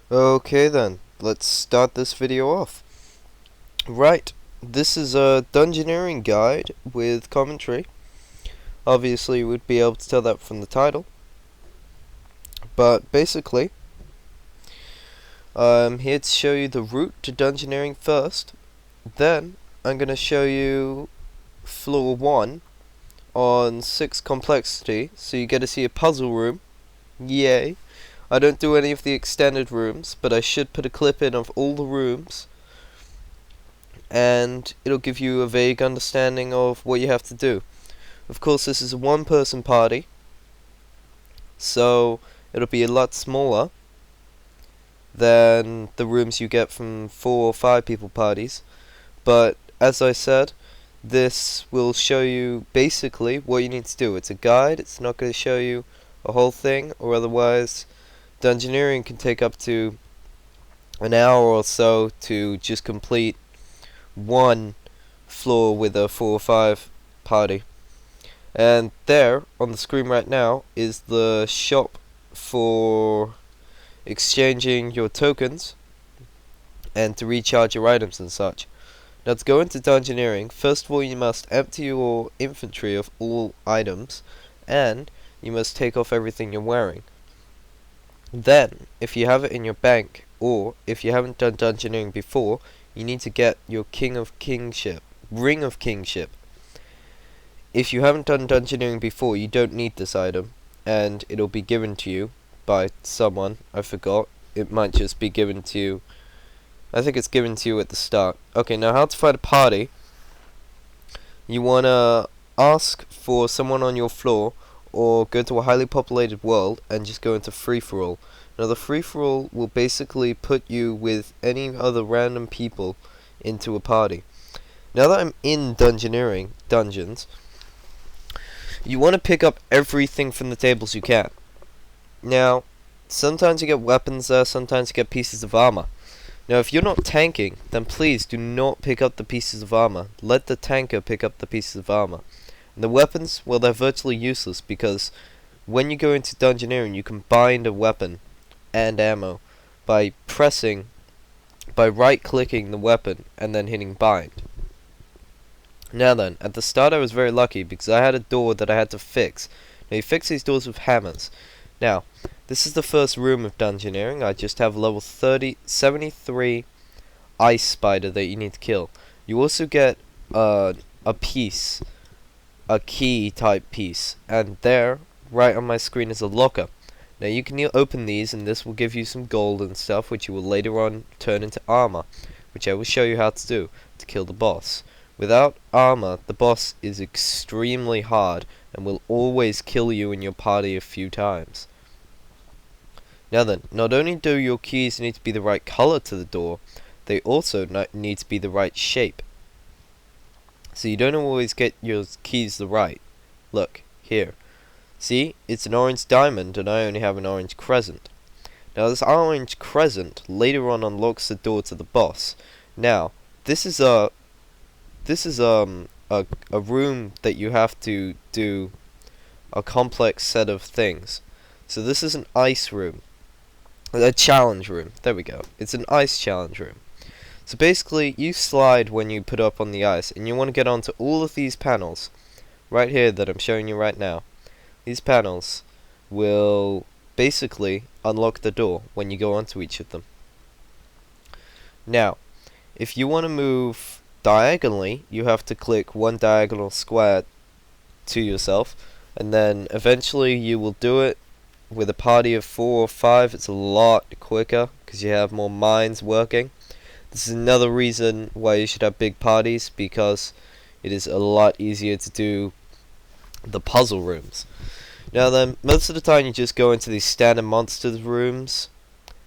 Okay then, let's start this video off. Right, this is a dungeoneering guide with commentary. Obviously you would be able to tell that from the title. But basically, I'm here to show you the route to dungeoneering first. Then, I'm going to show you floor 1 on 6 complexity, so you get to see a puzzle room. Yay. I don't do any of the extended rooms, but I should put a clip in of all the rooms, and it'll give you a vague understanding of what you have to do. Of course, this is a one-person party, so it'll be a lot smaller than the rooms you get from 4 or 5 people parties. But as I said, this will show you basically what you need to do. It's a guide, it's not going to show you a whole thing, or otherwise dungeoneering can take up to an hour or so to just complete one floor with a 4 or 5 party. And there on the screen right now is the shop for exchanging your tokens and to recharge your items and such. Now, to go into dungeoneering, first of all you must empty your inventory of all items, and you must take off everything you're wearing. Then, if you have it in your bank, or if you haven't done dungeoneering before, you need to get your Ring of Kingship. If you haven't done dungeoneering before, you don't need this item, and it'll be given to you by someone. I forgot. It might just be given to you. I think it's given to you at the start. Okay, now how to find a party. You wanna ask for someone on your floor, or go to a highly populated world and just go into free-for-all. Now the free-for-all will basically put you with any other random people into a party. Now that I'm in dungeoneering, dungeons, you want to pick up everything from the tables you can. Now, sometimes you get weapons there, sometimes you get pieces of armor. Now, if you're not tanking, then please do not pick up the pieces of armor. Let the tanker pick up the pieces of armor. And the weapons, well, they're virtually useless because when you go into dungeoneering, you can bind a weapon and ammo by right-clicking the weapon and then hitting bind. Now then, at the start I was very lucky because I had a door that I had to fix. Now you fix these doors with hammers. Now, this is the first room of dungeoneering. I just have level 73 ice spider that you need to kill. You also get a key type piece, and there, right on my screen, is a locker. Now you can open these and this will give you some gold and stuff which you will later on turn into armor, which I will show you how to do to kill the boss. Without armor, the boss is extremely hard and will always kill you and your party a few times. Now then, not only do your keys need to be the right color to the door, they also need to be the right shape. So you don't always get your keys the right. Look, here. See, it's an orange diamond and I only have an orange crescent. Now this orange crescent later on unlocks the door to the boss. Now, this is a room that you have to do a complex set of things. So this is an ice room. A challenge room. There we go. It's an ice challenge room. So basically, you slide when you put up on the ice, and you want to get onto all of these panels, right here that I'm showing you right now. These panels will basically unlock the door when you go onto each of them. Now, if you want to move diagonally, you have to click one diagonal square to yourself, and then eventually you will do it with a party of 4 or 5. It's a lot quicker because you have more minds working. This is another reason why you should have big parties, because it is a lot easier to do the puzzle rooms. Now then, most of the time you just go into these standard monsters rooms,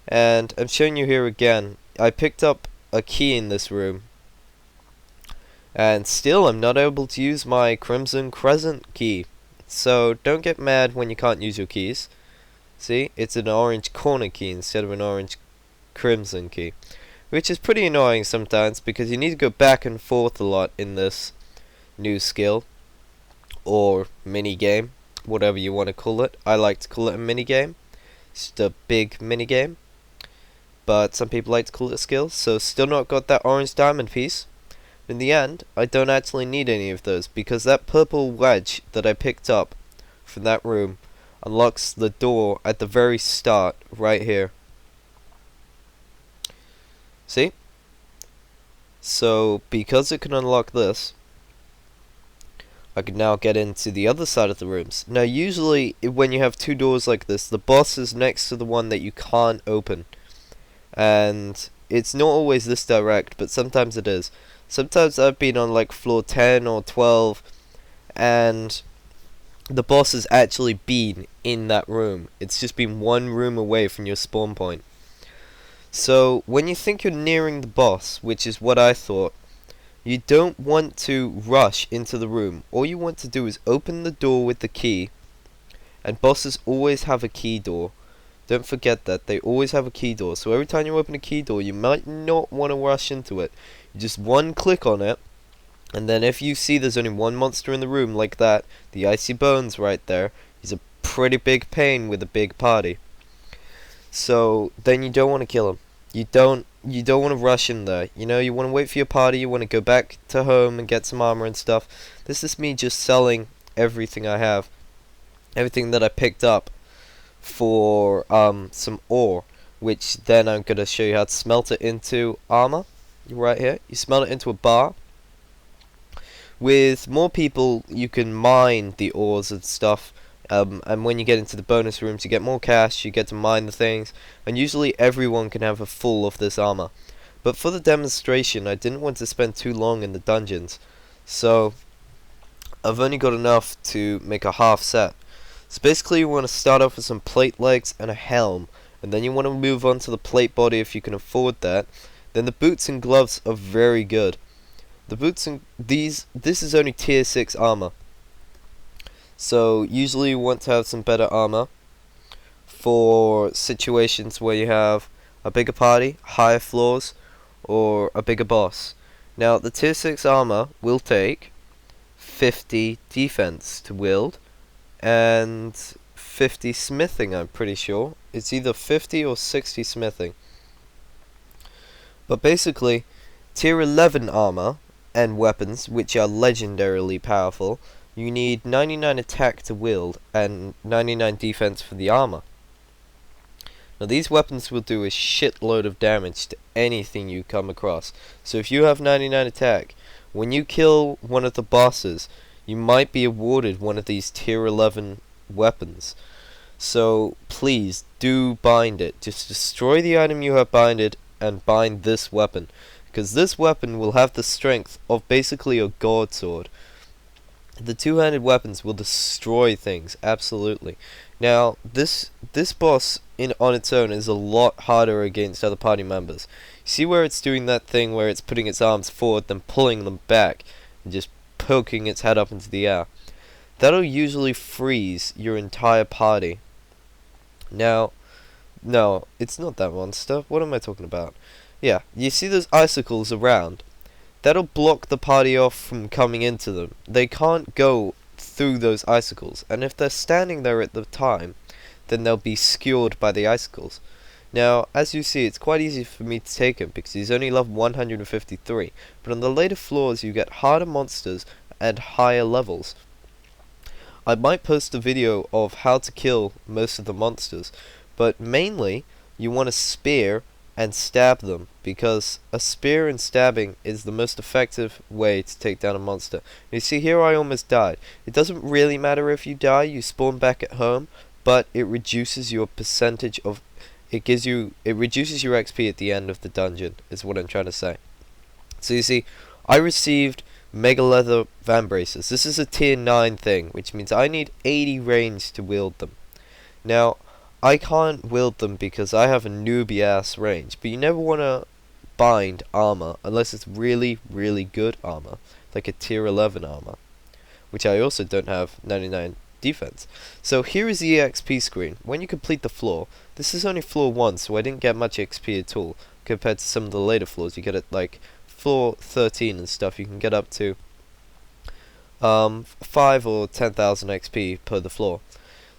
and I'm showing you here again. I picked up a key in this room, and still I'm not able to use my Crimson Crescent key. So don't get mad when you can't use your keys. See, it's an orange corner key instead of an orange crimson key, which is pretty annoying sometimes because you need to go back and forth a lot in this new skill or mini game, whatever you want to call it. I like to call it a mini game. It's just a big mini game. but some people like to call it a skill, so still not got that orange diamond piece. In the end, I don't actually need any of those, because that purple wedge that I picked up from that room unlocks the door at the very start, right here. See? So, because it can unlock this, I can now get into the other side of the rooms. Now, usually, when you have two doors like this, the boss is next to the one that you can't open. And it's not always this direct, but sometimes it is. Sometimes I've been on like floor 10 or 12, and the boss has actually been in that room. It's just been one room away from your spawn point. So, when you think you're nearing the boss, which is what I thought, you don't want to rush into the room. All you want to do is open the door with the key, and bosses always have a key door. Don't forget that, they always have a key door. So every time you open a key door, you might not want to rush into it. You just one click on it, and then if you see there's only one monster in the room like that, the icy bones right there, he's a pretty big pain with a big party. So then you don't want to kill him. You don't want to rush in there. You know, you want to wait for your party, you want to go back to home and get some armor and stuff. This is me just selling everything I have. Everything that I picked up for some ore, which then I'm going to show you how to smelt it into armor. Right here. You smelt it into a bar. With more people, you can mine the ores and stuff. And when you get into the bonus rooms, you get more cash, you get to mine the things, and usually everyone can have a full of this armor. But for the demonstration, I didn't want to spend too long in the dungeons, so I've only got enough to make a half set. So basically you want to start off with some plate legs and a helm, and then you want to move on to the plate body if you can afford that. Then the boots and gloves are very good. The boots and this is only tier 6 armor. So usually you want to have some better armor for situations where you have a bigger party, higher floors, or a bigger boss. Now the tier 6 armor will take 50 defense to wield and 50 smithing, I'm pretty sure. It's either 50 or 60 smithing. But basically, tier 11 armor and weapons, which are legendarily powerful, you need 99 attack to wield and 99 defense for the armor. Now these weapons will do a shitload of damage to anything you come across. So if you have 99 attack, when you kill one of the bosses, you might be awarded one of these tier 11 weapons. So please do bind it. Just destroy the item you have binded and bind this weapon, because this weapon will have the strength of basically a god sword. The two-handed weapons will destroy things, absolutely. Now, this boss on its own is a lot harder against other party members. See where it's doing that thing where it's putting its arms forward, then pulling them back, and just poking its head up into the air. That'll usually freeze your entire party. Now, no, it's not that monster. What am I talking about? Yeah, you see those icicles around? That'll block the party off from coming into them. They can't go through those icicles, and if they're standing there at the time, then they'll be skewered by the icicles. Now, as you see, it's quite easy for me to take him, because he's only level 153, but on the later floors you get harder monsters and higher levels. I might post a video of how to kill most of the monsters, but mainly, you want to spear and stab them, because a spear and stabbing is the most effective way to take down a monster. You see here I almost died. It doesn't really matter if you die, you spawn back at home, but it reduces your percentage of, it reduces your XP at the end of the dungeon, is what I'm trying to say. So you see, I received Mega Leather Vambraces. This is a tier 9 thing, which means I need 80 range to wield them. Now, I can't wield them because I have a newbie ass range, but you never want to bind armor unless it's really, really good armor, like a tier 11 armor, which I also don't have 99 defense. So here is the EXP screen. When you complete the floor, this is only floor 1, so I didn't get much XP at all, compared to some of the later floors. You get it like floor 13 and stuff, you can get up to 5 or 10,000 XP per the floor.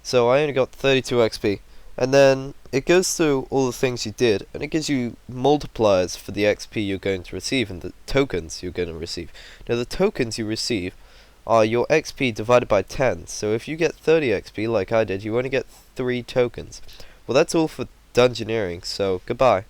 So I only got 32 XP. And then it goes through all the things you did, and it gives you multipliers for the XP you're going to receive and the tokens you're going to receive. Now the tokens you receive are your XP divided by 10, so if you get 30 XP like I did, you only get 3 tokens. Well, that's all for dungeoneering, so goodbye.